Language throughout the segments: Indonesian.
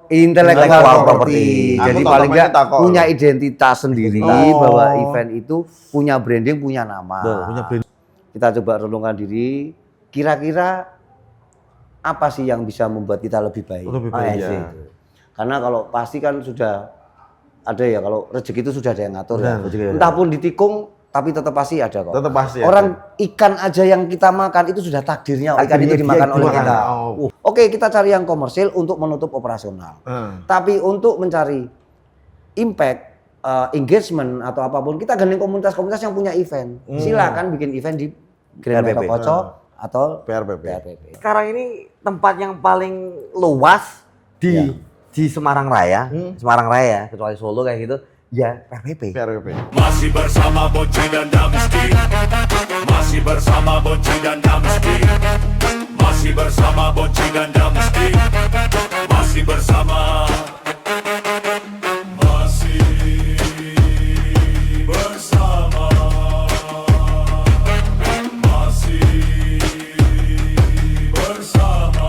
intellectual property. Jadi paling nggak punya identitas sendiri bahwa event itu punya branding, punya nama. Punya branding. Kita coba renungkan diri, kira-kira apa sih yang bisa membuat kita lebih baik? Lebih baik ya. Karena kalau pasti kan sudah ada ya, kalau rezeki itu sudah ada yang ngatur ya. Rezeki Entah pun ditikung, tapi tetap pasti ada kok. Tetap pasti Orang ikan aja yang kita makan itu sudah takdirnya ikan itu dimakan oleh kita. Oke, kita cari yang komersil untuk menutup operasional. Tapi untuk mencari impact, engagement atau apapun, kita gandeng komunitas-komunitas yang punya event. Silakan bikin event di Grand Metro Koco atau PRPP. Sekarang ini tempat yang paling luas di Semarang Raya, Semarang Raya, kecuali Solo kayak gitu, ya PRPP. Masih bersama Bonci dan Damski, masih bersama Bonci dan Damski, masih bersama Bonci dan Damski, masih bersama, masih bersama, masih bersama.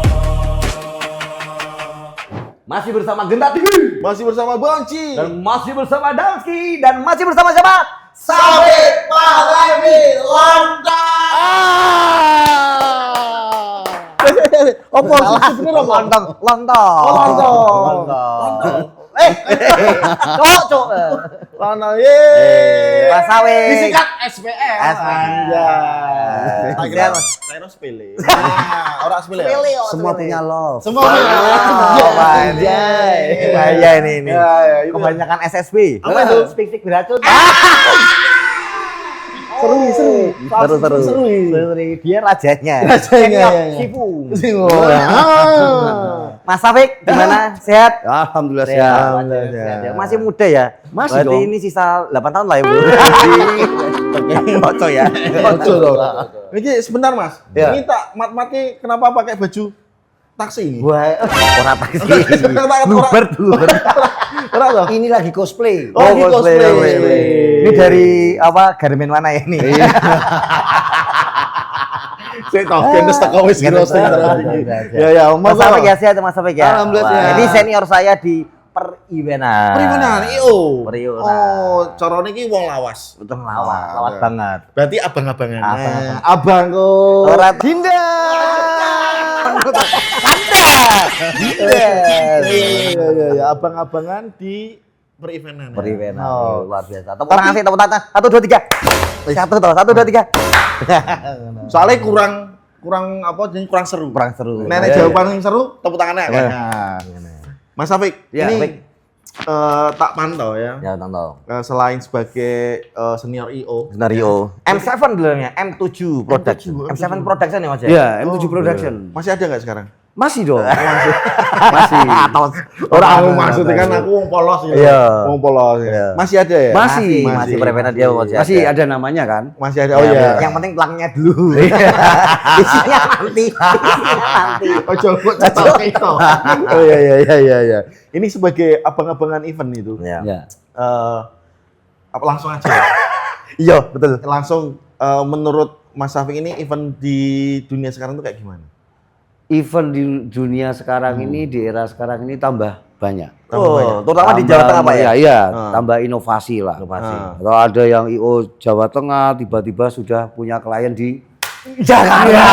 Masih bersama Genta TV, Masih bersama Bonci dan masih bersama Damski, dan masih bersama siapa? Safik Pahlavi Lontong. Lontong. Cok. Lontong. Mas Sawik. Disikat SPL. Anjay. Saya sepele. Orang sepele. Semua punya love. Semua. Anjay. Bahaya ini. Kebanyakan SSB. Apa itu? Speak beracun. Seru. Dia rajanya. Sifu. Mas Safik gimana? Sehat? Alhamdulillah sehat. Sehat. Masih muda ya? Masih berarti dong. ini sisa 8 tahun lah ya, Bro. Kocok ya. Kocok dong. Ini sebentar Mas. Ya. Ini tak mat-matnya kenapa pakai baju taksi ini? Wah, ora taksi. Bluebird. Ora toh? Ini lagi cosplay. Oh, ini cosplay. Ini dari apa? Garmen mana ya ini? Saya tahu gendes tak kawis gitu. Ya, Mas Safik ya, sehat Mas Safik ya. Alhamdulillah Wah, sehat. ini senior saya di per-evenan. Perimenan, iyo. Perimenan. Oh, corone iki wong lawas. Betul lawas banget. Berarti abang-abangan. Abang-abangan. Abangku. Ora Dinda. Ya, abang-abangan di per-evenan. per-evenan. Oh. Luar biasa. Tepuk tangan sih, tepuk tangan. 1 2 3. 1 2 3. Soalnya kurang apa jadi kurang seru. Kurang seru. Nenek jawaban yang seru, tepuk tangannya. Nah. Mas Safik, Ya, ini baik. tak pantau ya. Ya, tonton. Selain sebagai senior IO, Scenario M7 dulunya, M7 Production. M7 Production ya Mas ya? Ya, M7 Production. masih ada nggak sekarang? Masih dong. Masih. Atau Orang aku maksudnya kan aku wong polos gitu. Iya. Wong polos. Iya. Masih ada ya? masih per-evenan dia Masih ada namanya kan? Masih ada. Oh iya. Yang penting pelangnya dulu. Isinya nanti. Ojo cetok itu. Oh iya. Ini sebagai abang-abangan event itu. Ya. Ya. Apa langsung aja? Iya, betul. Langsung menurut Mas Safik ini event di dunia sekarang tuh kayak gimana? Event di dunia sekarang ini, di era sekarang ini tambah banyak. Oh, terutama di Jawa Tengah Pak ya? Iya, tambah inovasi lah. Inovasi. Kalau ada yang IO Jawa Tengah tiba-tiba sudah punya klien di Jakarta.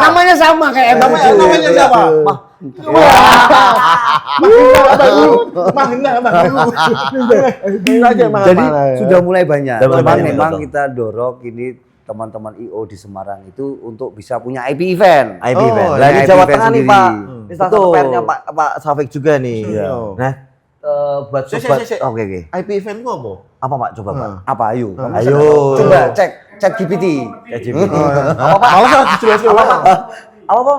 namanya sama kayak Namanya siapa? Jadi sudah mulai banyak. Sudah mulai Memang banyak, memang betul. kita dorong ini teman-teman IO di Semarang itu untuk bisa punya IP event. IP Oh, event. iya, Lah di IP Jawa event Tengah nih sendiri. Pak. Ini salah satu Betul. PR-nya Pak Safik juga nih. Iya. Nah, buat sobat. Oke. IP event ku apa? Apa Pak? Coba Pak. Apa ayo? Ayo. Coba cek chat GPT. Apa Pak? Malah harus dijelasin Apa Pak? Apa Pak?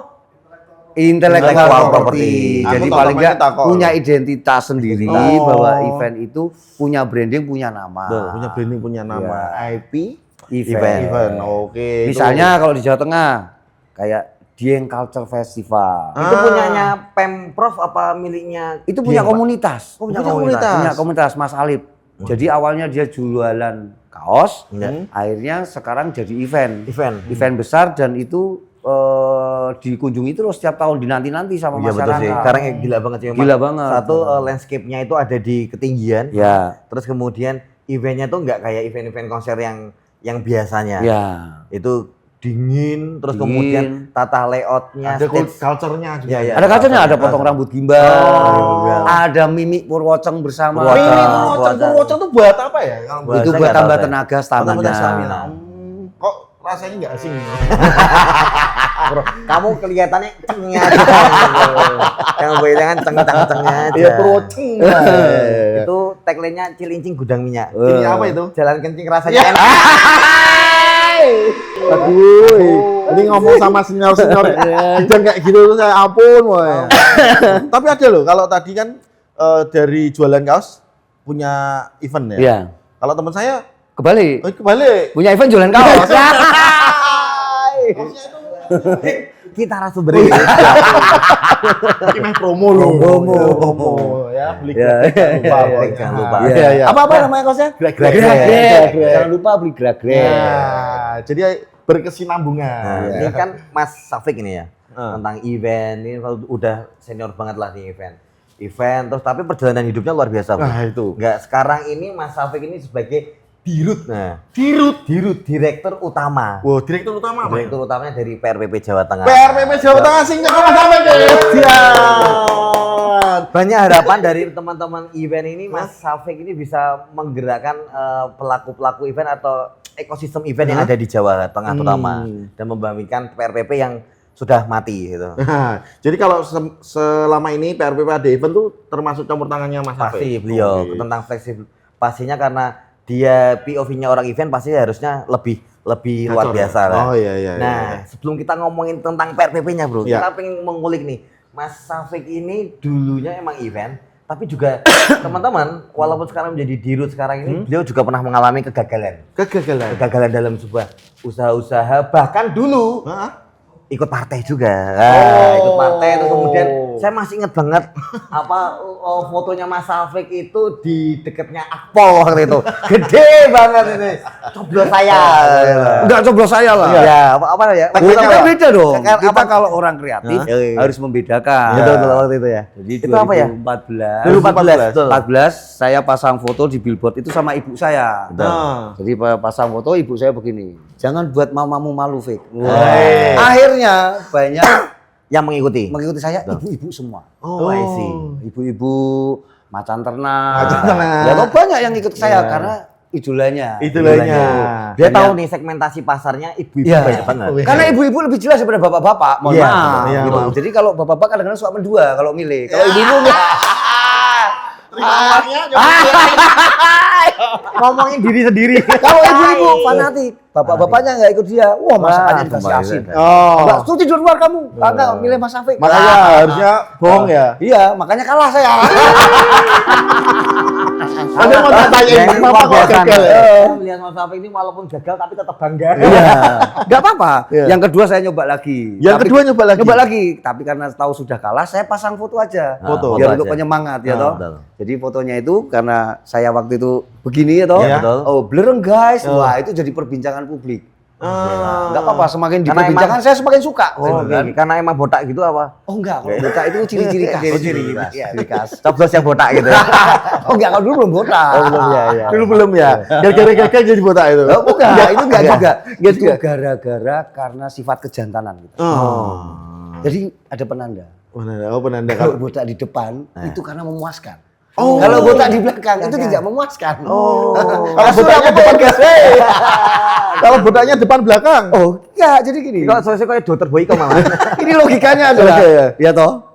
Intellectual property. Jadi Aku paling tambahin nggak takut. punya identitas sendiri Oh. bahwa event itu punya branding, punya nama. punya branding, punya nama. IP Event. Oke. Misalnya kalau di Jawa Tengah kayak Dieng Culture Festival. Itu punyanya Pemprov apa miliknya? Itu punya Dieng, Pak? komunitas. Oh, punya komunitas. Punya komunitas Mas Alip. Jadi awalnya dia jualan kaos, akhirnya sekarang jadi event. Event. Event besar dan itu dikunjungi terus setiap tahun dinanti-nanti sama Iya betul masyarakat. sih. Sekarang gila banget sih. Gila banget. Satu landscape-nya itu ada di ketinggian. Ya. Terus kemudian eventnya tuh nggak kayak event-event konser yang biasanya. Ya. Itu dingin, terus Dingin. kemudian tata layoutnya, Ada stage. culture-nya juga. Iya, iya. Ada kacanya, ada potong rambut gimbal, gimbal. ada mimik Purwoceng bersama. Purwoceng tuh buat apa ya? Buat- Itu saya buat nggak tambah tahu, tenaga Tambah stamina. stamina. Kok rasanya nggak asing? Bro, kamu kelihatannya cengnya aja. Yang bilang cengnya aja. Iya, Purwoceng. Itu tagline-nya Cilincing Gudang Minyak. Ini apa itu? Jalan kencing rasanya enak. Aduh, ini ngomong sama senior-senior bidang kayak gitu tuh saya ampun, woy. Tapi ada loh, kalau tadi kan dari jualan kaos punya event ya. Iya. Kalau teman saya Kebalik. kebalik. Punya event jualan kaos. Kita harus beri. Ini mah promo loh. Promo. Ya, beli Ya. lupa. Boy. Jangan lupa. Iya, iya. Apa namanya kaosnya? Greg. Jangan lupa beli Greg. Nah, jadi berkesinambungan. Nah, ini kan Mas Safik ini ya. Ah. Tentang event ini kalau udah senior banget lah di event. Terus tapi perjalanan hidupnya luar biasa. Bro. Nah, itu. Enggak, sekarang ini Mas Safik ini sebagai dirut. Nah, Dirut. direktur utama. Wow, direktur utama apa? Direktur utamanya dari PRPP Jawa Tengah. PRPP Jawa Tengah singkat Mas Safik. Banyak harapan dari teman-teman event ini, Mas Safik ini bisa menggerakkan pelaku-pelaku event atau ekosistem event yang ada di Jawa Tengah terutama dan membangkitkan PRPP yang sudah mati gitu. Nah, jadi kalau selama ini PRPP ada event tuh termasuk campur tangannya Mas Safik. Pasti beliau tentang fleksibel. Pastinya karena dia POV-nya orang event pasti harusnya lebih luar biasa lah. Oh iya. Nah, sebelum kita ngomongin tentang PRPP-nya, Bro, Iya. kita pengen mengulik nih. Mas Safik ini dulunya emang event, tapi juga teman-teman, walaupun sekarang menjadi dirut sekarang ini, beliau juga pernah mengalami kegagalan. Kegagalan dalam sebuah usaha-usaha, bahkan dulu Hah? ikut partai juga. Ikut partai terus kemudian saya masih ingat banget fotonya Mas Safik itu di dekatnya Akpol waktu itu. Gede banget ini. Coblos saya. Enggak coblos saya lah. Ya, apa ya? Kan beda dong. Sekarang Kita apa? kalau orang kreatif Iya. harus membedakan. Betul waktu itu ya. Jadi Itu apa ya? 2014. 2014. Saya pasang foto di billboard itu sama ibu saya. Nah. Jadi pasang foto ibu saya begini. Jangan buat mamamu malu, Fik. Hey. Akhirnya banyak Yang mengikuti. saya ibu-ibu semua. Oh, I see. Ibu-ibu macan ternak. Macan ternak. Ya kok banyak yang ikut saya karena idolanya. Idolanya. Dia tahu nih segmentasi pasarnya ibu-ibu Iya. banyak banget. Karena ibu-ibu lebih jelas daripada bapak-bapak. Mohon Iya, maaf. iya, Gitu. maaf. Jadi kalau bapak-bapak kadang-kadang suka mendua kalau milih. Kalau ibu-ibu enggak. Ngomongin diri sendiri. Kalau ibu-ibu fanatik, bapak-bapaknya nggak ikut dia. Wah, masakannya dikasih kembali asin. saja. Oh. Mbak, tuh tidur luar kamu. Karena milih Mas Safik. Makanya harusnya bohong ya. Iya, makanya kalah saya. Ada mau tanyain kenapa kok gagal ya? Melihat Mas Safik ini walaupun gagal tapi tetap bangga. Iya. Enggak apa-apa. Iya. Yang kedua saya nyoba lagi. Yang kedua nyoba lagi? Nyoba lagi, tapi karena tahu sudah kalah, saya pasang foto aja. Foto. Biar Foto untuk aja. penyemangat ya Ah, toh. betul. Jadi fotonya itu karena saya waktu itu begini ya toh. Iya. Betul. Oh, blereng guys. Wah, itu jadi perbincangan publik. Enggak apa-apa, semakin Karena diperbincangkan saya semakin suka. Oh, Kan? karena emang botak gitu apa? Oh enggak, kalau botak itu ciri-ciri khas. Ciri-ciri khas. Iya, ciri khas. Coblos yang botak gitu. Oh enggak, kalau dulu belum botak. Oh, belum ya. Dulu belum ya. Gara-gara gagal jadi botak itu. Oh, bukan, itu enggak juga. Enggak Itu juga. gara-gara karena sifat kejantanan gitu. Oh. Jadi ada penanda. Penanda Kalau kalau botak di depan itu karena memuaskan. Kalau botak di belakang itu tidak memuaskan. kalau botaknya depan kalau botaknya depan belakang. Oh, enggak, jadi gini. Kok sosok kayak Dr. Boyko malah. Ini logikanya adalah Oke, ya. ya toh.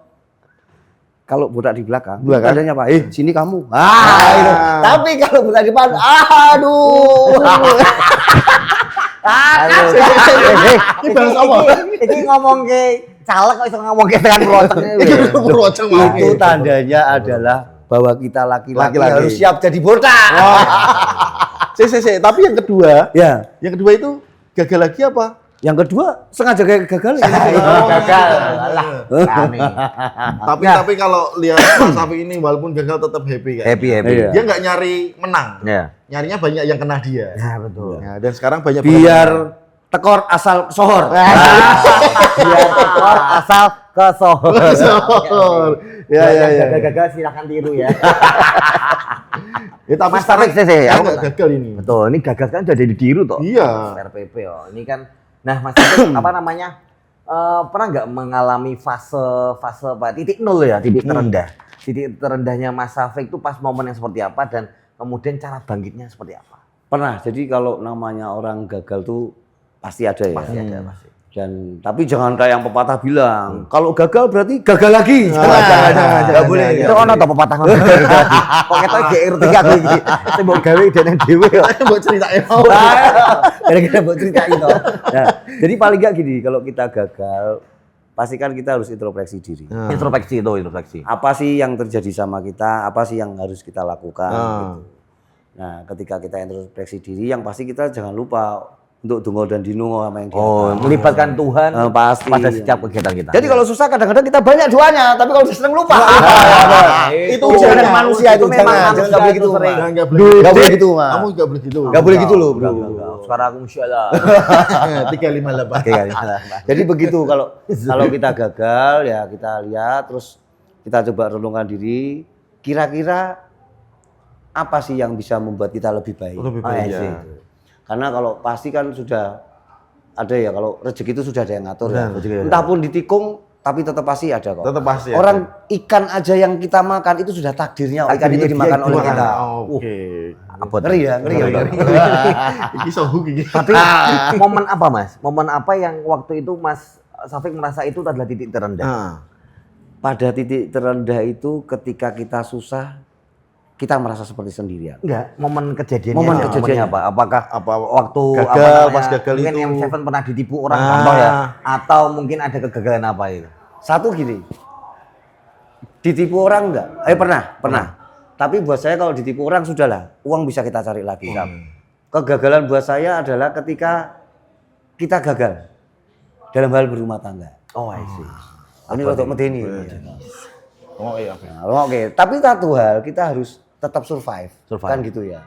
Kalau botak di belakang, Belakang. tandanya apa? Sini kamu. Itu. Tapi kalau botak di depan, aduh. Ini bahas apa? Ini ngomong ke caleg kok iso ngomong ke tekan proteng. Itu tandanya adalah bahwa kita laki-laki Laki-laki. harus siap jadi botak. Tapi yang kedua, Ya, yang kedua itu gagal lagi apa? yang kedua sengaja gagal. Gagal. Alah. Kami. Tapi kalau lihat Mas Safik ini walaupun gagal tetap happy kan. Happy. Iya. Dia nggak nyari menang. Ya. Nyarinya banyak yang kena dia. Ya betul. Ya, dan sekarang banyak Biar tekor asal sohor. Biar tekor asal ke sohor. Ya. Gagal silakan tiru ya. Ya tapi Mas Taufik sih, ya aku nggak gagal ini. Betul, ini gagal kan udah jadi tiru toh. Iya. RPP oh. Ini kan nah Mas Taufik apa namanya? Pernah nggak mengalami fase apa? Titik nol ya, titik terendah. Titik terendahnya Mas Taufik itu pas momen yang seperti apa dan kemudian cara bangkitnya seperti apa? Pernah. Jadi kalau namanya orang gagal tuh pasti ada ya. Pasti ada pasti. Dan tapi jangan kayak yang pepatah bilang, kalau gagal berarti gagal lagi. Jangan. Enggak boleh. Itu ono to pepatah ngono. Kok ketok gek ngerti aku iki. Sing mbok gawe dene dhewe yo. Buat ceritain. Kira-kira buat ceritain toh. Nah, jadi paling enggak gini, kalau kita gagal pasti kan kita harus introspeksi diri. Introspeksi itu, introspeksi. Apa sih yang terjadi sama kita? Apa sih yang harus kita lakukan? Gitu. Nah, ketika kita introspeksi diri, yang pasti kita jangan lupa untuk dungo dan dinungo sama yang di atas. Melibatkan Tuhan pasti pada setiap kegiatan kita. Jadi kalau susah kadang-kadang kita banyak doanya, tapi kalau sering lupa. Itu ujian jangan. manusia itu, memang jangan manusia boleh itu gitu. sering. Nggak boleh gitu, Mas. Kamu nggak boleh gitu. Nggak boleh gitu loh, bro. Sekarang aku musyalah. 358. Jadi begitu kalau kita gagal ya kita lihat terus kita coba renungkan diri, kira-kira apa sih yang bisa membuat kita lebih baik? Lebih baik iya ya. sih. Karena kalau pasti kan sudah ada ya, kalau rezeki itu sudah ada yang ngatur ya. rezeki ada. Entah pun ditikung tapi tetap pasti ada kok. Tetap pasti ada. Orang ikan aja yang kita makan itu sudah takdirnya, ikan itu dimakan oleh kita. Oke. Apa tuh? Ngeri ya, ngeri ya. Iki sohuk iki. Tapi momen apa Mas? Momen apa yang waktu itu Mas Taufik merasa itu adalah titik terendah? Nah, Pada titik terendah itu ketika kita susah, kita merasa seperti sendirian. Enggak, momen kejadiannya. Momen aja, kejadiannya. momennya apa? Apakah apa waktu gagal, pas gagal mungkin itu. M7 pernah ditipu orang Ah. contoh ya, atau mungkin ada kegagalan apa itu? Satu gini, ditipu orang enggak? Pernah. Tapi buat saya kalau ditipu orang sudahlah, uang bisa kita cari lagi. Kegagalan buat saya adalah ketika kita gagal dalam hal berumah tangga. Oh, I see. Ini untuk medeni. oh iya. Nah, oke, tapi satu hal kita harus tetap survive. Survive. Kan gitu ya.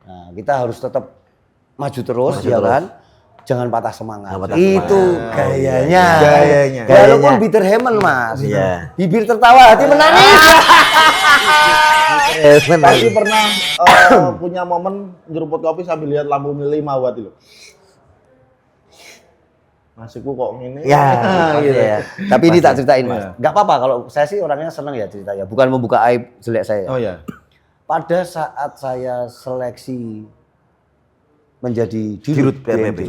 Nah, kita harus tetap maju terus, ya kan? Jangan patah semangat. Jangan patah Itu semangat. gayanya. Gayanya. Walaupun bitter hemen, Mas. Iya. Bibir tertawa, hati menangis. Pasti pernah punya momen nyeruput kopi sambil lihat lampu 5 watt itu. Nasibku kok ngene. Ya, Gitu. ya. Tapi ini tak ceritain, Mas. Iya. Nggak apa-apa kalau saya sih orangnya seneng ya ceritanya, bukan membuka aib jelek saya. Oh ya. Pada saat saya seleksi menjadi Dirut dirut PRPP.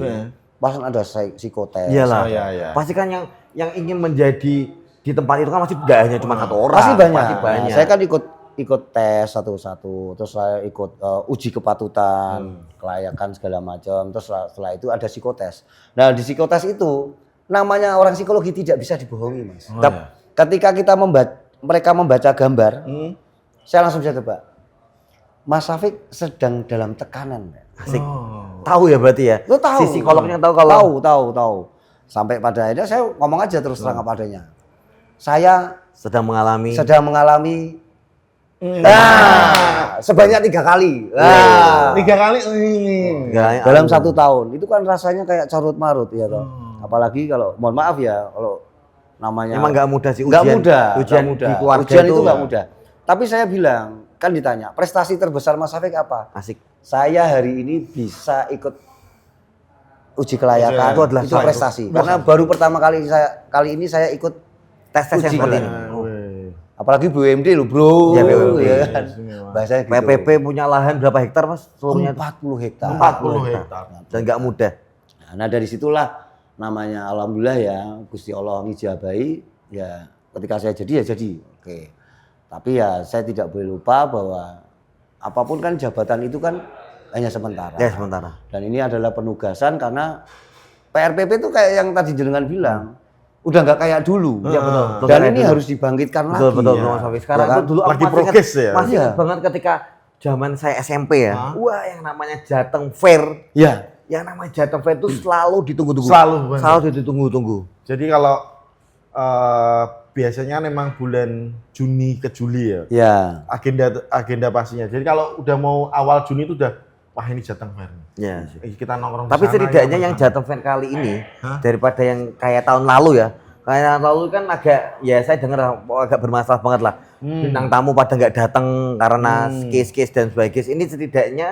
pas ada psikotes. Iyalah. Oh, iya. Pasti kan yang ingin menjadi di tempat itu kan masih gak hanya cuma satu orang. Pasti banyak. Pasti banyak. Nah, saya kan ikut tes satu-satu, terus saya ikut uji kepatutan, kelayakan segala macam. Terus setelah itu ada psikotes. Nah, di psikotes itu namanya orang psikologi tidak bisa dibohongi, Mas. Oh, iya. Ketika mereka membaca gambar, saya langsung bisa tebak. Mas Taufik sedang dalam tekanan. Asik. Tahu ya berarti ya? Lu tahu. Si psikolognya tahu kalau tahu. Sampai pada akhirnya saya ngomong aja terus terang apa adanya. Saya sedang mengalami sebanyak 3 kali. 3 kali ini. Dalam 1 tahun. Itu kan rasanya kayak carut marut ya toh. Apalagi kalau mohon maaf ya kalau namanya Emang nggak mudah sih nggak mudah. Ujian nggak mudah. di keluarga Ujian itu itu nggak mudah. Tapi saya bilang, kan ditanya, prestasi terbesar Mas Taufik apa? asik. Saya hari ini bisa ikut uji kelayakan, Itu adalah itu prestasi. Karena baru pertama kali ini saya ikut Tes-tes yang uji seperti ini. kelayakan. Apalagi BUMD loh bro. Ya, BUMD. Ya kan? Bahasanya gitu. PPP punya lahan berapa hektar Mas? Seluruhnya 40 hektar. 40 hektar. dan nggak mudah. Nah dari situlah namanya alhamdulillah ya Gusti Allah ngijabahi ya ketika saya jadi ya jadi. Oke. Tapi ya saya tidak boleh lupa bahwa apapun kan jabatan itu kan hanya sementara. Ya sementara. Dan ini adalah penugasan karena PRPP itu kayak yang tadi jenengan bilang, udah nggak kayak dulu. Iya betul. Dan ini harus dibangkitkan lagi. Betul ya. Mas Taufik. Sekarang Ya kan? itu dulu Lagi aku masih progres ingat- ya? Masih Iya. ingat banget ketika zaman saya SMP ya. Wah, yang namanya Jateng Fair. Ya. Yang namanya Jateng Fair itu selalu ditunggu-tunggu. Selalu, benar. Selalu ditunggu-tunggu. Jadi kalau biasanya memang bulan Juni ke Juli ya. Ya. Agenda pastinya. Jadi kalau udah mau awal Juni itu udah wah ini Jateng Fair. Ya. Kita nongkrong Tapi di sana, setidaknya ya, yang Jateng Fair kali ini Hah? daripada yang kayak tahun lalu ya. Kayak tahun lalu kan agak, ya saya dengar agak bermasalah banget lah. Bintang tamu pada nggak datang karena case-case dan sebagainya. Ini setidaknya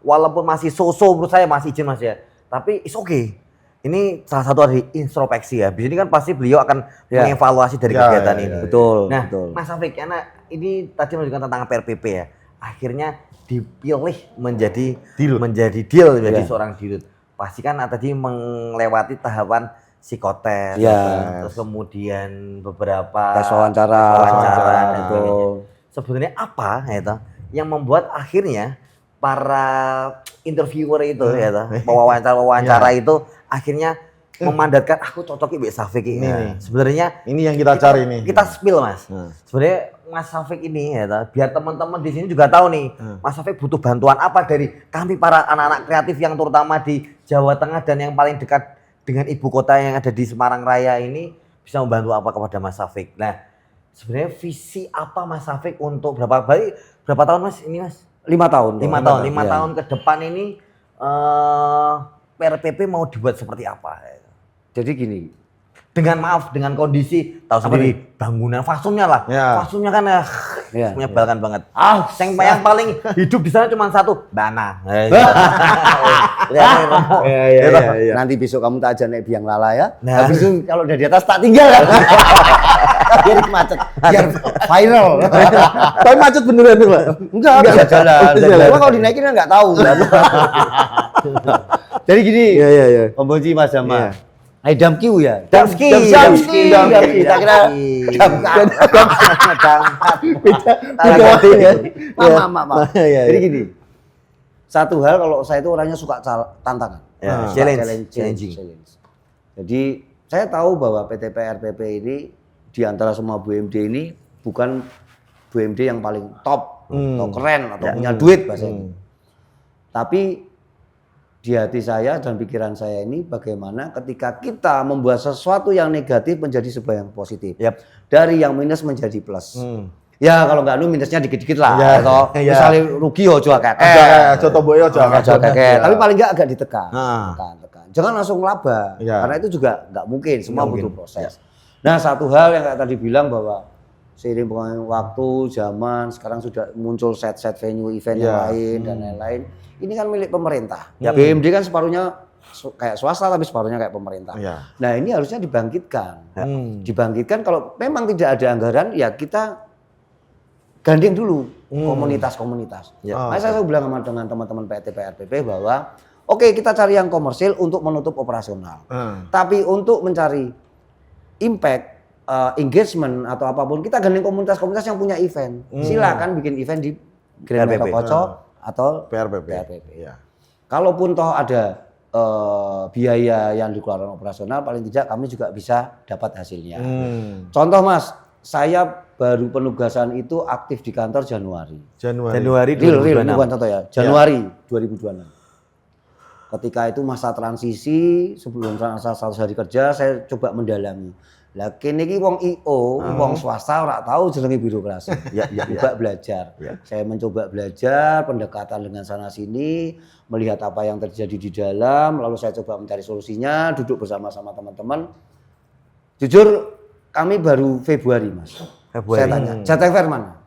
walaupun masih so-so menurut saya masih izin Mas ya. Tapi it's okay. Ini salah satu dari introspeksi ya. Di sini kan pasti beliau akan mengevaluasi dari kegiatan ini. Betul, Nah, betul. Mas Afik, karena ini tadi menunjukkan tentang PRPP ya. Akhirnya dipilih menjadi deal menjadi seorang dirut. Pasti kan tadi melewati tahapan psikotes, terus kemudian beberapa Tes wawancara, dan betul. sebagainya. Sebenarnya apa ya toh, yang membuat akhirnya para interviewer itu ya toh, wawancara itu akhirnya memandatkan aku cocok Mbak Safik ini. Sebenarnya ini yang kita cari nih. Kita spill Mas. Sebenarnya Mas Safik ini ya toh, biar teman-teman di sini juga tahu nih, Mas Safik butuh bantuan apa dari kami para anak-anak kreatif yang terutama di Jawa Tengah dan yang paling dekat dengan ibu kota yang ada di Semarang Raya ini, bisa membantu apa kepada Mas Safik. Nah, sebenarnya visi apa Mas Safik untuk berapa tahun Mas ini Mas? 5 tahun. 5 tahun. 5 tahun ke depan ini PRPP mau dibuat seperti apa? Jadi gini, Dengan kondisi tahu sendiri bangunan fasumnya lah. Fasumnya kan menyebalkan banget. Yang paling hidup di sana cuma satu, Bana. nanti besok kamu tak ajak naik biang lala ya. Nah. Habis itu kalau udah di atas tak tinggal kan. Biar macet, biar viral. Tapi macet beneran tuh, Pak? Enggak, bisa jalan. Cuma kalau dinaikin kan nggak tahu. Jadi gini, Om Bonci Mas Jamal. Damkiu ya? Damski. Tak kira Maaf. Jadi gini, satu hal kalau saya itu orangnya suka tantangan. Challenging. Jadi saya tahu bahwa PT PRPP ini di antara semua BUMD ini bukan BUMD yang paling top atau keren atau punya duit bahasanya. Tapi di hati saya dan pikiran saya ini bagaimana ketika kita membuat sesuatu yang negatif menjadi sebuah yang positif. Dari yang minus menjadi plus. Ya kalau nggak minusnya dikit-dikit lah. Atau misalnya rugi ojo kakek. Tapi paling nggak agak ditekan. Tekan. Jangan langsung laba. Karena itu juga nggak mungkin. Semua butuh proses. Nah satu hal yang kayak tadi bilang bahwa seiring berjalannya waktu, zaman, sekarang sudah muncul set-set venue event yang lain dan lain-lain. Ini kan milik pemerintah. BUMD kan separuhnya kayak swasta tapi separuhnya kayak pemerintah. Nah ini harusnya dibangkitkan. Dibangkitkan kalau memang tidak ada anggaran ya kita gandeng dulu komunitas-komunitas. Nah, saya selalu bilang sama dengan teman-teman PT PRPP bahwa oke, kita cari yang komersil untuk menutup operasional. Tapi untuk mencari impact, engagement atau apapun kita gandeng komunitas-komunitas yang punya event. Silakan bikin event di Grand Metro Koco atau PRPP. Kalaupun toh ada biaya yang dikeluarkan operasional, paling tidak kami juga bisa dapat hasilnya. Contoh Mas, saya baru penugasan itu aktif di kantor Januari 2026. Ini bukan contoh ya, Januari 2026. Ketika itu masa transisi, sebelum 100 hari kerja, saya coba mendalami. Lah kene iki wong IO, wong swasta ora tahu jenenge birokrasi. Coba belajar. Saya mencoba belajar pendekatan dengan sana sini, melihat apa yang terjadi di dalam, lalu saya coba mencari solusinya, duduk bersama-sama teman-teman. Jujur kami baru Februari, Mas. Saya tanya, Jateng Fair mana?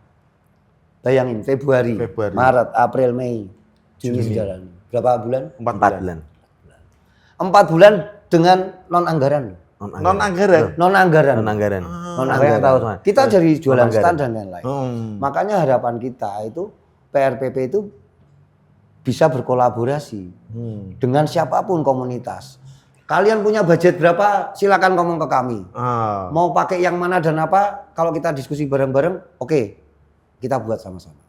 Bayangin Februari, Maret, April, Mei, Juni jalan. Berapa bulan? 4 bulan. 4 bulan dengan non anggaran. Non anggaran. Kita jadi jualan stand dan lain-lain. Makanya harapan kita itu PRPP itu bisa berkolaborasi dengan siapapun komunitas. Kalian punya budget berapa? Silakan ngomong ke kami. Mau pakai yang mana dan apa? Kalau kita diskusi bareng-bareng, oke, kita buat sama-sama.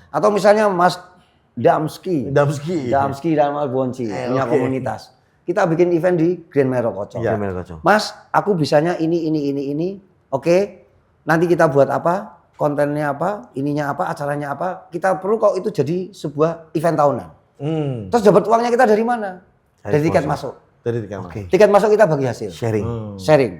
Atau misalnya Mas Damski dan Mas Bonci punya komunitas. Kita bikin event di Grand Metro Koco. Mas, aku bisanya ini. Oke, nanti kita buat apa? Kontennya apa? Ininya apa? Acaranya apa? Kita perlu kok itu jadi sebuah event tahunan. Terus dapat uangnya kita dari mana? Dari tiket masuk. Tiket masuk kita bagi hasil. Sharing.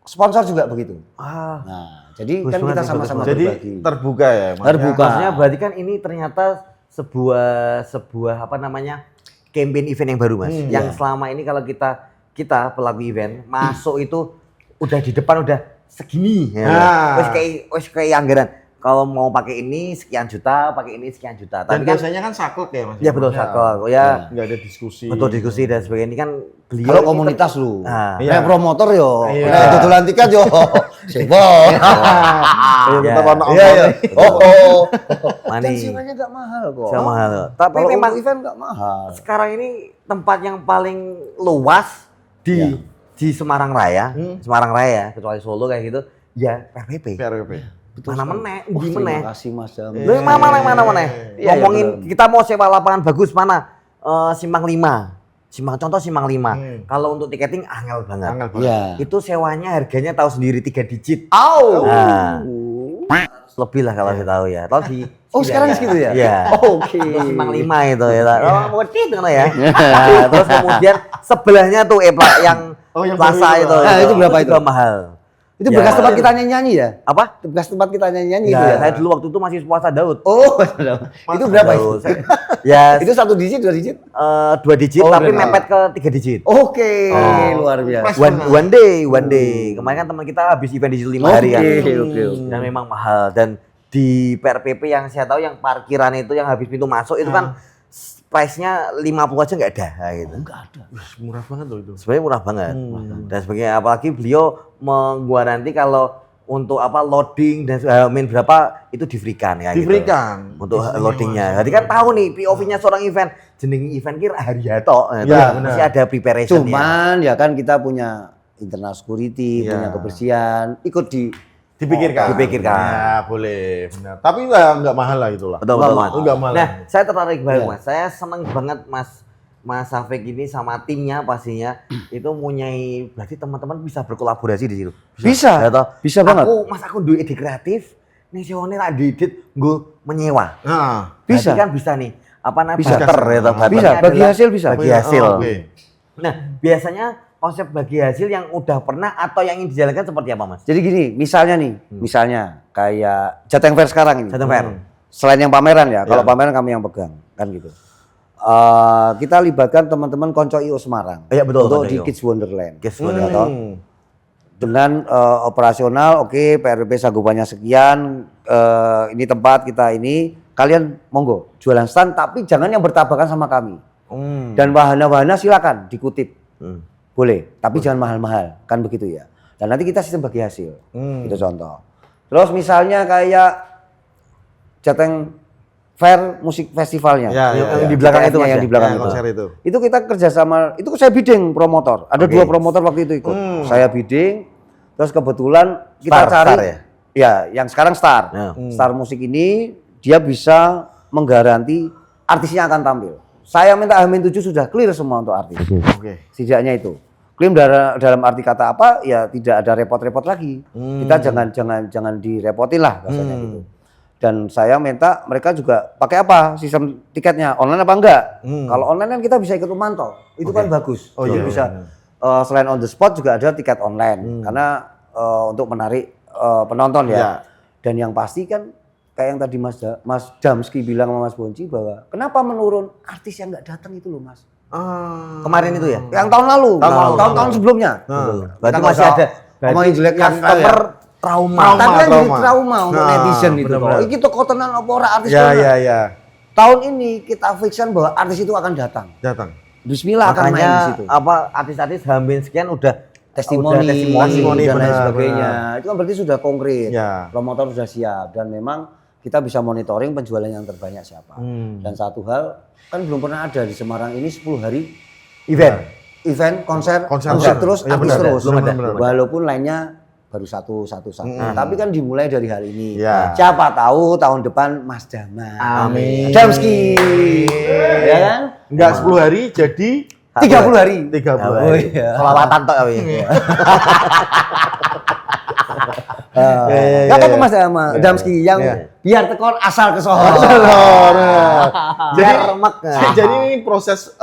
Sponsor juga begitu. Nah, jadi kan kita sama-sama berbagi. Terbuka ya. Terbuka. Maksudnya berarti kan ini ternyata sebuah apa namanya campaign event yang baru Mas. Yang selama ini kalau kita pelaku event masuk itu udah di depan udah segini ya. Wes kayak anggaran. Kalau mau pakai ini sekian juta, pakai ini sekian juta. Dan Tapi kan biasanya kan saklek ya Mas. ya betul saklek. Ya Enggak ada diskusi. betul diskusi dan sebagainya. Ini kan beliau Kalau ini komunitas lu, Nah, nek promotor yo, Iya. nek dodolan tiket yo, sebo. Iya, Ya. bentar ono Iya iya. Oh. Dan Mani. sewanya nggak mahal kok. Sama mahal. Tapi Kalau memang untuk event nggak mahal. sekarang ini tempat yang paling luas di Semarang Raya, Semarang Raya kecuali Solo kayak gitu, ya PRPP. PRWP. Mana meneh, Oh, di meneh. terima kasih Mas Dam. Lu mana meneh. Iya, Ngomongin kita mau sewa lapangan bagus mana? Simpang 5. Contoh Simpang 5. Kalau untuk tiketing angel banget. Angel banget. Iya. Itu sewanya harganya tahu sendiri 3 digit. Au. Nah, lebih lah kalau saya tahu ya. Tahu di Oh, sekarang segitu ya? Iya. Oke. Itu Simpang 5 itu ya. Oh, modit kan ya. Nah, terus kemudian sebelahnya tuh yang yang Plaza baru itu. Nah, itu berapa itu? juga mahal. Itu Ya. bekas tempat kita nyanyi ya? Apa? Bekas tempat kita nyanyi itu Ya, ya? saya dulu waktu itu masih puasa Daud. Oh, itu berapa itu? Daud. Ya, Itu 1 digit, 2 digit? 2 digit Oh, tapi udah. mepet ke 3 digit. Oke, Oh. luar biasa. One day. Kemarin kan teman kita habis event di situ 5 hari kan. Oke. Dan memang mahal dan di PRPP yang saya tahu yang parkiran itu yang habis pintu masuk itu kan price-nya 50 aja nggak ada gitu. Enggak ada. Murah banget loh itu. Sebenarnya murah banget. Dan sebagainya apalagi beliau menggaranti kalau untuk apa loading dan berapa itu di-free-kan ya Di-free-kan. gitu. Untuk loadingnya. Jadi kan tahu nih POV-nya seorang event. Jeneng event kira Haryato. Itu Ya, masih ada preparation ya. Cuman ya kan kita punya internal security, Iya. punya kebersihan, ikut Dipikirkan. Dipikirkan. Ya, boleh. Benar. Tapi enggak mahal lah itulah. Betul, Enggak betul, mahal. Mas. Enggak mahal. Nah, saya tertarik banget Iya. Mas. Saya seneng banget Mas Safik ini sama timnya pastinya itu mempunyai berarti teman-teman bisa berkolaborasi di situ. Bisa. Ya toh? Bisa banget. Aku duwe ide kreatif, nih sewane ra diedit nggo menyewa. Nah, Bisa. Berarti kan bisa nih. Apa namanya? Bisa. Barter ya toh. Bisa, Barternya bagi adalah hasil bisa. Bagi hasil. Oh, oke. Nah, biasanya konsep bagi hasil yang udah pernah atau yang ingin dijalankan seperti apa, Mas? Jadi gini, misalnya nih, misalnya kayak Jateng Fair sekarang ini. Jateng Fair. Selain yang pameran ya, kalau pameran kami yang pegang, kan gitu. Kita libatkan teman-teman Konco IO Semarang. Iya, betul, Untuk Konco di IO. Kids Wonderland. Kids Ya Wonderland. toh? Dengan operasional, oke, PRBP sanggupannya sekian, ini tempat kita ini, kalian monggo jualan stand, tapi jangan yang bertabrakan sama kami. Dan wahana-wahana silakan dikutip, boleh, tapi jangan mahal-mahal, kan begitu ya. Dan nanti kita sistem bagi hasil, itu contoh. Terus misalnya kayak Jateng Fair musik festivalnya, Ya, yang di belakang itu, Mas, yang ya? di belakang Ya, itu. konser itu. Itu kita kerjasama, itu saya bidding promotor. Ada 2 promotor waktu itu ikut. Saya bidding, terus kebetulan kita cari, Star ya? ya, yang sekarang Star. Ya. Star musik ini dia bisa menggaranti artisnya akan tampil. Saya minta H-7 sudah clear semua untuk artis. Oke. Setidaknya itu. Klaim dalam arti kata apa? Ya tidak ada repot-repot lagi. Kita jangan direpotin lah rasanya gitu. Dan saya minta mereka juga pakai apa sistem tiketnya, online apa enggak? Kalau online kan kita bisa ikut memantau, itu kan bagus. Oh, Jadi iya, bisa selain on the spot juga ada tiket online karena untuk menarik penonton ya. Iya. Dan yang pasti kan kayak yang tadi Mas Damski bilang sama Mas Bonci bahwa kenapa menurun artis yang nggak datang itu loh Mas? Kemarin itu ya? Yang tahun lalu, tahun sebelumnya. Berarti Kita masih nggak ada usah ngomongin jelek kan customer trauma. Tapi kan jadi trauma. trauma untuk netizen itu. bener-bener. Iki toko tenan apa ora artis Ya, tenan. ya, ya. Tahun ini kita fixkan bahwa artis itu akan datang. Datang. Bismillah akan main di Makanya situ. apa artis-artis hamil sekian udah Testimoni, testimoni, dan lain benar, sebagainya. Itu kan berarti sudah konkret. Ya. Promotor sudah siap dan memang kita bisa monitoring penjualan yang terbanyak siapa. Dan satu hal kan belum pernah ada di Semarang ini 10 hari event konser Konser. musik terus Iya, artis benar. terus. Belum ada, belum ada. Walaupun lainnya baru satu. Tapi kan dimulai dari hari ini. Ya. Siapa tahu tahun depan Mas Damar. Amin. Damski. Ya kan? Enggak 10 hari jadi 30 hari. 30 Oh hari. iya. selawatan tok ya. Gak apa-apa Mas Damski yang biar tekor asal ke Solo. Jadi remek. jadi ini proses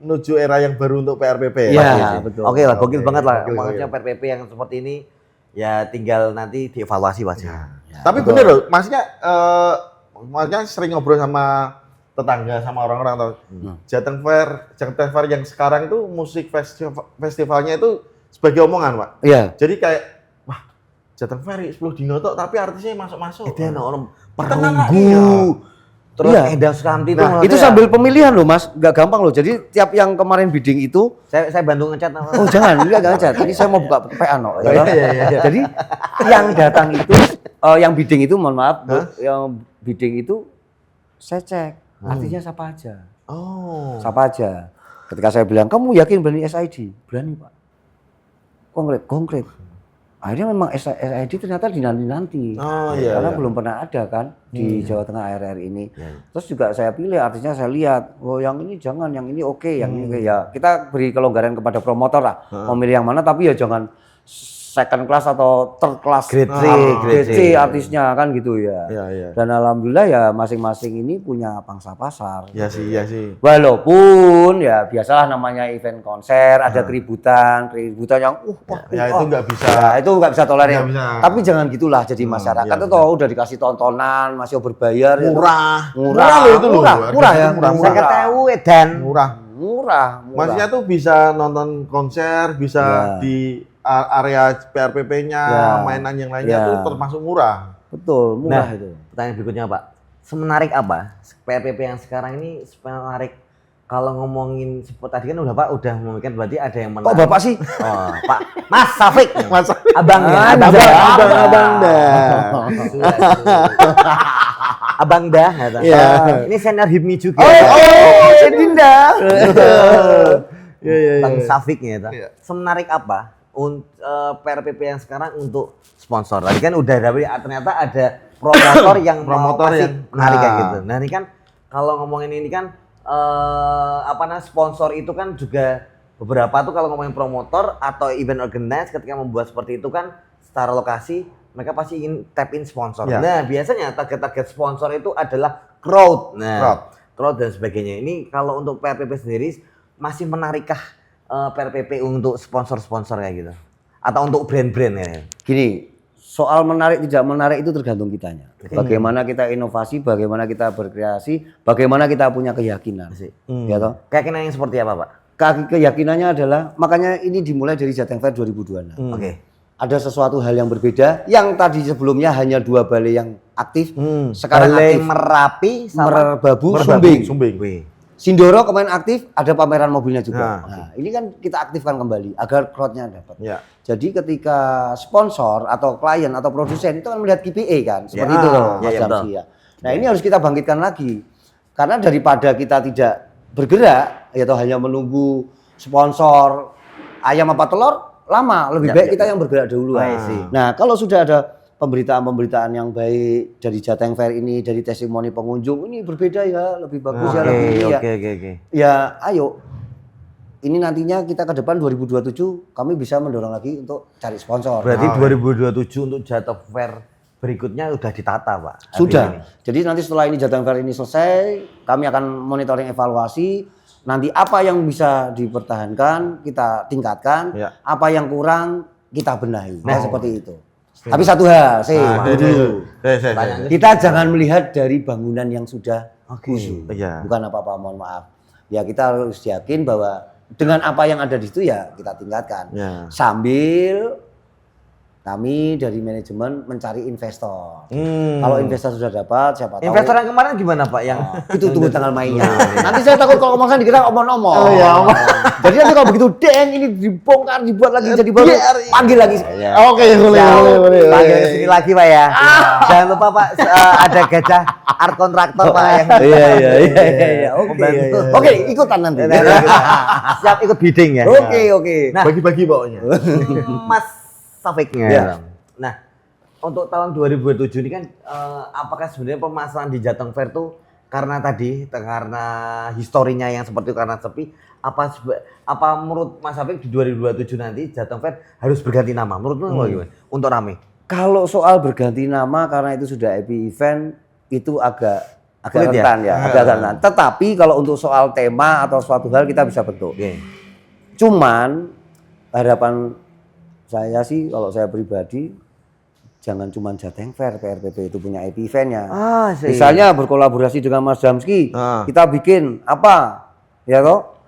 menuju era yang baru untuk PRPP Iya, ya. betul. Oke lah, gokil banget lah. Gokil, Maksudnya gokil. PRPP yang seperti ini ya tinggal nanti dievaluasi pasti. Tapi bener loh, maksudnya makanya sering ngobrol sama tetangga sama orang-orang tahu. Jateng Fair yang sekarang itu musik festivalnya itu sebagai omongan, Pak. Iya. Jadi kayak wah, Jateng Fair 10 dino tok tapi artisnya masuk-masuk. Itu orang Pertengah, perunggu. Terus Iya. Endang Sukamti Nah, Itu sambil pemilihan loh Mas, nggak gampang loh. Jadi tiap yang kemarin bidding itu, saya bantu ngecat. oh jangan, enggak ngecat. Ini saya mau buka PA no. Ya, iya. Jadi yang datang itu, yang bidding itu, mohon maaf, Bu, yang bidding itu saya cek artinya siapa aja, Oh. siapa aja. Ketika saya bilang kamu yakin berani SID, berani Pak. Konkret. Akhirnya memang SID ternyata dinanti-nanti. Oh, iya, Karena iya. belum pernah ada kan di Jawa Tengah akhir-akhir ini. Terus juga saya pilih, artinya saya lihat, oh yang ini jangan, yang ini oke, yang ini oke. Ya kita beri kelonggaran kepada promotor lah, mau milih yang mana, tapi ya jangan second class atau third class, Grade C, grade C artisnya kan gitu ya. Iya, iya. Dan alhamdulillah ya masing-masing ini punya pangsa pasar. Iya sih. Walaupun ya biasalah namanya event konser, ada keributan yang Ya, itu nggak bisa. Ya, itu nggak bisa tolerir. Nggak bisa. Tapi jangan gitulah jadi masyarakat iya, itu udah dikasih tontonan, masih berbayar. Murah Murah loh itu loh. murah ya. Murah. Saya ketahui edan. Murah. Maksudnya tuh bisa nonton konser, bisa di area PRPP-nya, mainan yang lainnya tuh termasuk murah. Betul, murah itu. Pertanyaan berikutnya Pak, semenarik apa PRPP yang sekarang ini semenarik? Kalau ngomongin tadi kan udah memikirkan berarti ada yang menarik. Kok Bapak sih? Oh, Pak Mas Safik. Mas Abang ya, abang dah. Abang dah. kata. Iya. Ini senior Hipmi juga. Sedinda. Bang Safik ya. Semenarik apa PRPP yang sekarang untuk sponsor? Tadi kan udah ternyata ada promotor yang Promotor yang menarik kayak gitu. Nah ini kan kalau ngomongin ini kan sponsor itu kan juga beberapa tuh kalau ngomongin promotor atau event organizer ketika membuat seperti itu kan secara lokasi mereka pasti ingin tap in sponsor. Ya. Nah biasanya target sponsor itu adalah crowd. Nah, crowd dan sebagainya. Ini kalau untuk PRPP sendiri masih menarikkah PRPP untuk sponsor-sponsor kayak gitu? Atau untuk brand-brand ya? Gini, soal menarik tidak menarik itu tergantung kitanya. Bagaimana kita inovasi, bagaimana kita berkreasi, bagaimana kita punya keyakinan. Ya toh? Keyakinan yang seperti apa, Pak? Keyakinannya adalah, makanya ini dimulai dari Jateng Fair 2026. Oke. Ada sesuatu hal yang berbeda, yang tadi sebelumnya hanya 2 balai yang aktif, sekarang Balai aktif. Merapi sama Merbabu, Sumbing. Wih. Sindoro kemarin aktif, ada pameran mobilnya juga. Nah, Nah, ini kan kita aktifkan kembali agar crowd-nya dapat. Ya. Jadi ketika sponsor atau klien atau produsen itu kan melihat KPI kan, seperti Ya. itu loh Mas Ya, ya, Jamsi ya. Nah ini harus kita bangkitkan lagi, karena daripada kita tidak bergerak, atau hanya menunggu sponsor ayam apa telur, lama lebih baik kita yang bergerak dulu. Nah kalau sudah ada pemberitaan-pemberitaan yang baik dari Jateng Fair ini, dari testimoni pengunjung ini berbeda ya, lebih bagus ya, lebih ini ya. Oke. Ya ayo, ini nantinya kita ke depan 2027 kami bisa mendorong lagi untuk cari sponsor. Berarti 2027 untuk Jateng Fair berikutnya udah ditata, Pak? Sudah. Jadi nanti setelah ini Jateng Fair ini selesai, kami akan monitoring evaluasi. Nanti apa yang bisa dipertahankan kita tingkatkan, apa yang kurang kita benahi. Nah, seperti itu. Tapi satu hal, dulu. Kita jangan melihat dari bangunan yang sudah khusus. Bukan apa-apa, mohon maaf. Ya kita harus yakin bahwa dengan apa yang ada di situ ya kita tingkatkan. Sambil kami dari manajemen mencari investor. Kalau investor sudah dapat, siapa tahu. Investor yang kemarin gimana, Pak? Yang itu tunggu tanggal mainnya. Nanti saya takut kalau ngomong dikira omong-omong. Oh iya, Jadi nanti kalau begitu deng ini dibongkar, dibuat lagi jadi baru, panggil lagi. Oke, boleh. Panggil ke sini lagi, Pak ya. Jangan lupa, Pak, ada gajah art kontraktor, Pak yang Iya. Oke, ikutan nanti. siap ikut bidding ya. Oke. Nah, Bagi-bagi pokoknya. Mas Safiknya. Ya. Nah, untuk tahun 2027 ini kan apakah sebenarnya permasalahan di Jateng Fair tuh karena historinya yang seperti itu, karena sepi, apa menurut Mas Safik di 2027 nanti Jateng Fair harus berganti nama? Menurutmu gimana? Untuk rame. Kalau soal berganti nama karena itu sudah happy event itu agak Sulit ya? rentan ya, agak rentan. Tetapi kalau untuk soal tema atau suatu hal kita bisa bentuk. Cuman harapan saya sih, kalau saya pribadi, jangan cuma Jateng Fair, PRPP itu punya IP eventnya. Sih. Misalnya berkolaborasi dengan Mas Damski, kita bikin apa? Ya toh?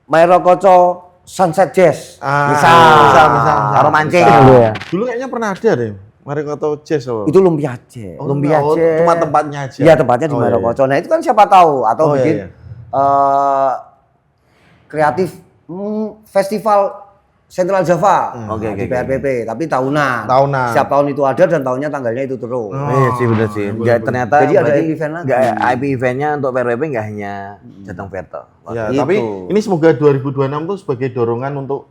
Mairo Koco Sunset Jazz. Misal. Karo mancing gitu ya. Dulu kayaknya pernah ada deh. Mari Koto Jazz apa? Itu Lumpia Jazz. Lumpia Oh, Jazz. cuma tempatnya aja. Iya, tempatnya di Mairo Koco. Nah, itu kan siapa tahu atau bikin kreatif festival Central Java di PRPP, tapi tahunan. Setiap tahun itu ada dan tahunnya tanggalnya itu terus. Iya sih benar sih. Ternyata Jadi ada IP event lagi. IP eventnya untuk PRPP nggak hanya Jateng Fair toh. Ya, Itu. tapi ini semoga 2026 tuh sebagai dorongan untuk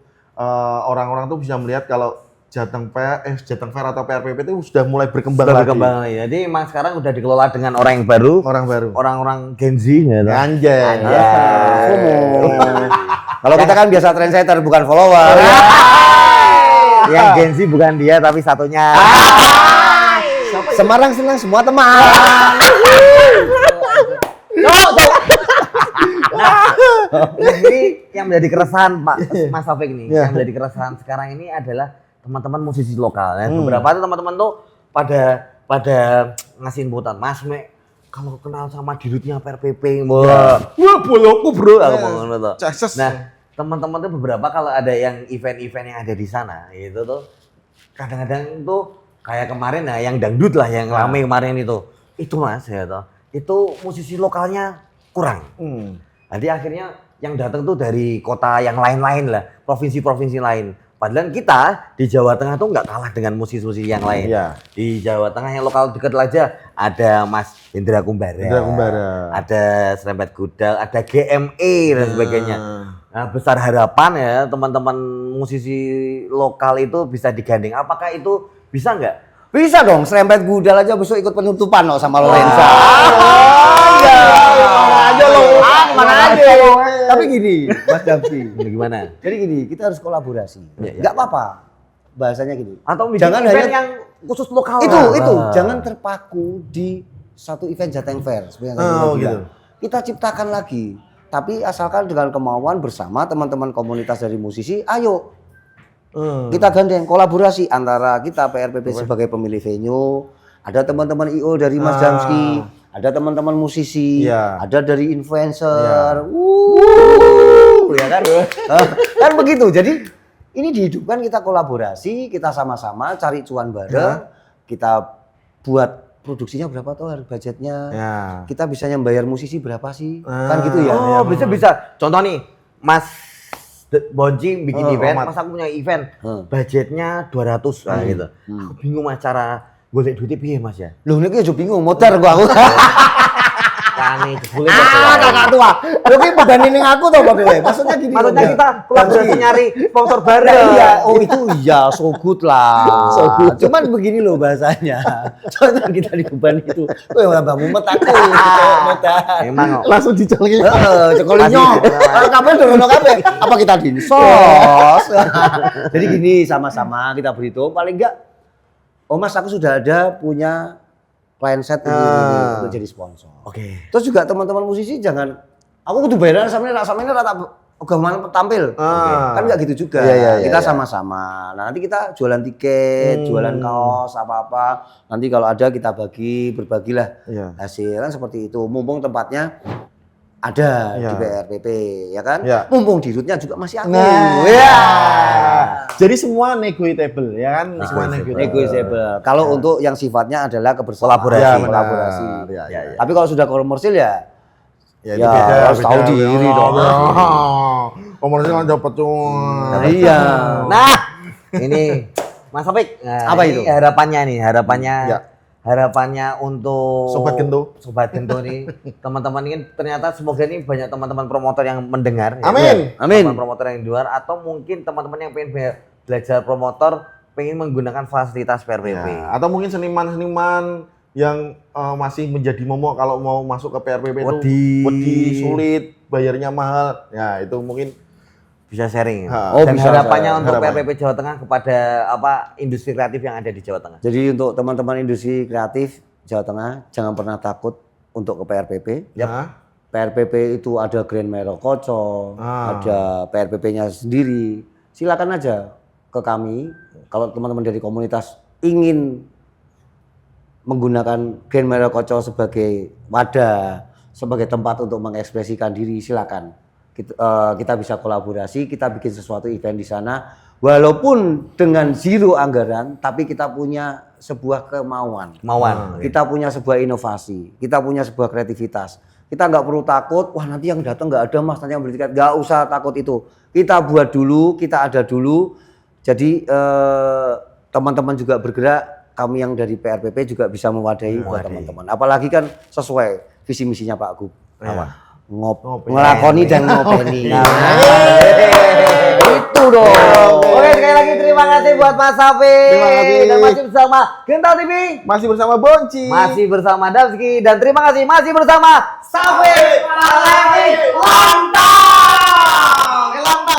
orang-orang tuh bisa melihat kalau Jateng Fair atau PRPP itu sudah mulai berkembang lagi. Jadi emang sekarang udah dikelola dengan orang yang baru, orang-orang Gen Z gitu. Anjay. Kalau kita kan biasa trendsetter bukan follower. Yang Gen Z bukan dia tapi satunya. Semarang senang semua teman. Nah, ini yang menjadi keresahan Pak Mas Taufik nih. Yang menjadi keresahan sekarang ini adalah teman-teman musisi lokal. Beberapa tuh teman-teman tuh pada ngasih inputan, Mas Me, kalau kenal sama dirutnya PRPP, wah bolokku bro, aku ngomong gitu. Nah, teman-teman tuh beberapa kalau ada yang event-event yang ada di sana, itu tuh kadang-kadang tuh kayak kemarin nah yang dangdut lah yang rame kemarin itu Mas ya toh, itu musisi lokalnya kurang. Jadi akhirnya yang datang tuh dari kota yang lain-lain lah, provinsi-provinsi lain. Padahal kita di Jawa Tengah tuh nggak kalah dengan musisi-musisi yang lain. Iya. Di Jawa Tengah yang lokal deket aja ada Mas Indra Kumbara, ada Serempet Gudal, ada GME dan sebagainya. Nah, besar harapan ya teman-teman musisi lokal itu bisa digandeng. Apakah itu bisa nggak? Bisa dong, Serempet Gudal aja besok ikut penutupan loh sama Lorenza. Mana aja. Tapi gini, Mas Damsi. Gimana? Jadi gini, kita harus kolaborasi. Enggak apa-apa. Bahasanya gini. Atau jangan event hanya yang khusus lokal. itu jangan terpaku di satu event Jateng Fair sebenarnya. Gitu. Kita ciptakan lagi. Tapi asalkan dengan kemauan bersama teman-teman komunitas dari musisi, ayo kita gandeng kolaborasi antara kita PRPP sebagai pemilik venue, ada teman-teman IO dari Mas Damski, ada teman-teman musisi, ada dari influencer, ya kan? Kan begitu. Jadi ini dihidupkan, kita kolaborasi, kita sama-sama cari cuan bareng, kita buat produksinya berapa tuh harga budgetnya, kita bisa bayar musisi berapa sih, kan gitu ya? Bisa. Contoh nih, Mas Bonci bikin event, Mas aku punya event, budgetnya 200 lah gitu. Aku bingung Mas cara golek duitnya piye Mas ya? Loh ini aja bingung, modar gua aku. Kani jebule kakak tua. Loh ki bedani ning aku to, Bang. Maksudnya gini. Maksudnya kita kolaborasi nyari sponsor bareng. Iya, itu iya, so good lah. Cuman begini loh bahasanya. Contoh kita di beban itu. Kowe ora mbah mumet aku modal. Emang Langsung dicolki. Cekolinyo. Kabeh dono kabeh. Apa kita dinsos? Jadi gini, sama-sama kita berhitung paling enggak Mas aku sudah ada punya client set ini untuk jadi sponsor. Oke. Terus juga teman-teman musisi jangan aku kudu bayaran sama ini rata gampang tampil. Kan enggak gitu juga. Kita sama-sama. Nah, nanti kita jualan tiket, jualan kaos apa-apa. Nanti kalau ada kita berbagilah hasil kan seperti itu. Mumpung tempatnya ada di PRPP, ya kan? Mumpung di rootnya juga masih aku. Jadi semua negotiable, ya kan? Semua negotiable. Kalau untuk yang sifatnya adalah kebersamaan, kolaborasi. Tapi kalau sudah komersil ya harus tahu diri dong. Komersil kan dapat cuan. Iya. Nah, ini Mas Taufik. Apa itu? Harapannya untuk Sobat Gento nih teman-teman ini ternyata semoga ini banyak teman-teman promotor yang mendengar. Amin. Teman promotor yang di luar atau mungkin teman-teman yang pengen belajar promotor pengen menggunakan fasilitas PRPP. Atau mungkin seniman-seniman yang masih menjadi momok kalau mau masuk ke PRPP itu wedi, sulit, bayarnya mahal. Ya, itu mungkin bisa sharing. Dan bisa harapannya untuk PRPP Jawa Tengah kepada industri kreatif yang ada di Jawa Tengah. Jadi untuk teman-teman industri kreatif Jawa Tengah jangan pernah takut untuk ke PRPP. PRPP itu ada Grand Mairo Koco, ada PRPP-nya sendiri. Silakan aja ke ke kami, kalau teman-teman dari komunitas ingin menggunakan Grand Merah Koco sebagai wadah, sebagai tempat untuk mengekspresikan diri, silakan. Kita bisa kolaborasi, kita bikin sesuatu event di sana, walaupun dengan zero anggaran, tapi kita punya sebuah kemauan. Kita punya sebuah inovasi, kita punya sebuah kreativitas. Kita nggak perlu takut, wah nanti yang datang nggak ada mas, nanti yang beli tiket. Nggak usah takut itu. Kita buat dulu, kita ada dulu. Jadi teman-teman juga bergerak, kami yang dari PRPP juga bisa mewadahi buat teman-teman. Apalagi kan sesuai visi misinya Pak Gub. Ngelakoni dan ngopeni. Itu dong. Oke, sekali lagi terima kasih buat Mas Safik. Terima kasih. Dan masih bersama Gental TV. Masih bersama Bonci. Masih bersama Damski. Dan terima kasih masih bersama Safik Alami Lantang. Lantang.